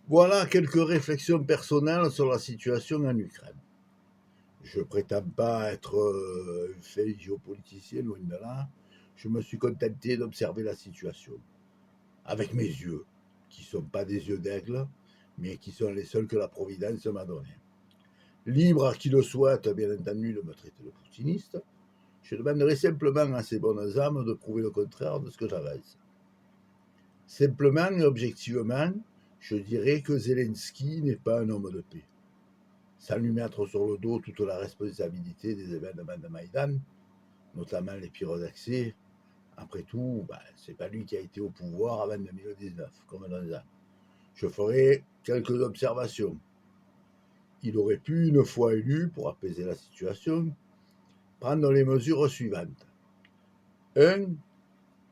Voilà quelques réflexions personnelles sur la situation en Ukraine. Je prétends pas être un fin géopoliticien, loin de là. Je me suis contenté d'observer la situation, avec mes yeux, qui ne sont pas des yeux d'aigle, mais qui sont les seuls que la Providence m'a donnés. Libre à qui le souhaite, bien entendu, de me traiter de poutiniste, je demanderai simplement à ces bonnes âmes de prouver le contraire de ce que j'avance. Simplement et objectivement, je dirais que Zelensky n'est pas un homme de paix. Sans lui mettre sur le dos toute la responsabilité des événements de Maïdan, notamment les pires accès. Après tout, c'est pas lui qui a été au pouvoir avant 2019, comme dans un. Je ferai quelques observations. Il aurait pu, une fois élu, pour apaiser la situation, prendre les mesures suivantes. 1.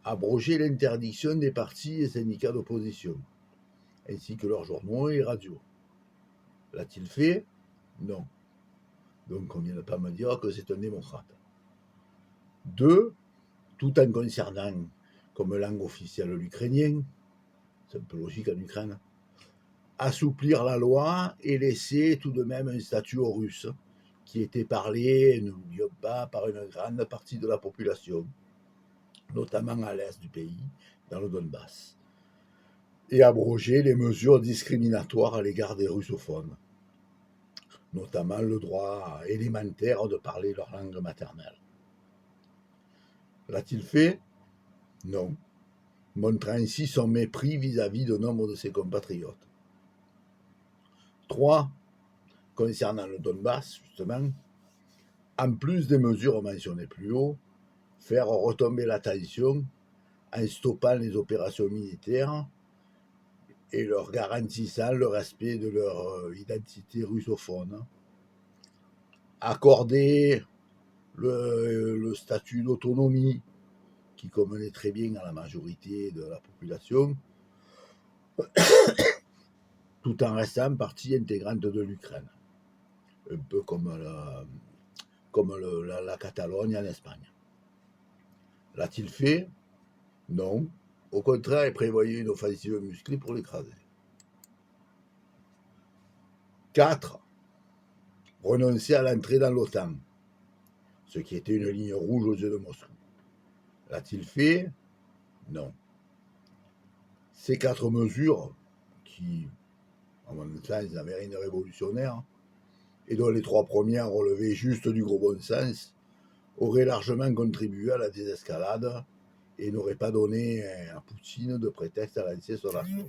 Abroger l'interdiction des partis et syndicats d'opposition, ainsi que leurs journaux et radios. L'a-t-il fait? Non. Donc on ne vient pas me dire que c'est un démocrate. 2. Tout en concernant comme langue officielle l'ukrainien, c'est un peu logique en Ukraine, assouplir la loi et laisser tout de même un statut aux Russes, qui était parlé, n'oublions pas, par une grande partie de la population, notamment à l'est du pays, dans le Donbass, et abroger les mesures discriminatoires à l'égard des russophones, notamment le droit élémentaire de parler leur langue maternelle. L'a-t-il fait? Non, montrant ainsi son mépris vis-à-vis de nombre de ses compatriotes. 3. Concernant le Donbass, justement, en plus des mesures mentionnées plus haut, faire retomber la tension en stoppant les opérations militaires et leur garantissant le respect de leur identité russophone. Accorder le statut d'autonomie qui convenait très bien à la majorité de la population, tout en restant partie intégrante de l'Ukraine, un peu comme la Catalogne en Espagne. L'a-t-il fait? Non. Au contraire, il prévoyait une offensive musclée pour l'écraser. 4. Renoncer à l'entrée dans l'OTAN, ce qui était une ligne rouge aux yeux de Moscou. L'a-t-il fait? Non. Ces 4 mesures, qui, à mon sens, n'avaient rien de révolutionnaire, et dont les 3 premières relevaient juste du gros bon sens, auraient largement contribué à la désescalade et n'auraient pas donné à Poutine de prétexte à lancer son assaut.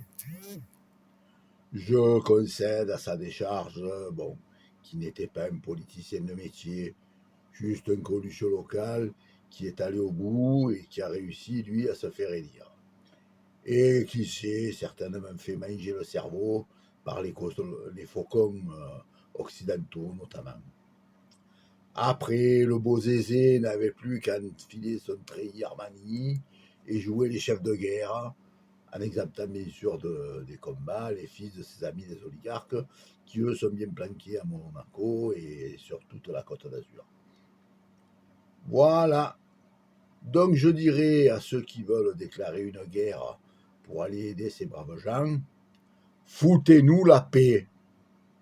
Je concède à sa décharge, qui n'était pas un politicien de métier, juste un coluche local qui est allé au bout et qui a réussi, lui, à se faire élire. Et qui s'est certainement fait manger le cerveau par les faucons occidentaux, notamment. Après, le beau Zézé n'avait plus qu'à enfiler son treillis Armani et jouer les chefs de guerre, en exemptant bien sûr des combats les fils de ses amis des oligarques, qui eux sont bien planqués à Monaco et sur toute la côte d'Azur. Voilà. Donc je dirais à ceux qui veulent déclarer une guerre pour aller aider ces braves gens, foutez-nous la paix.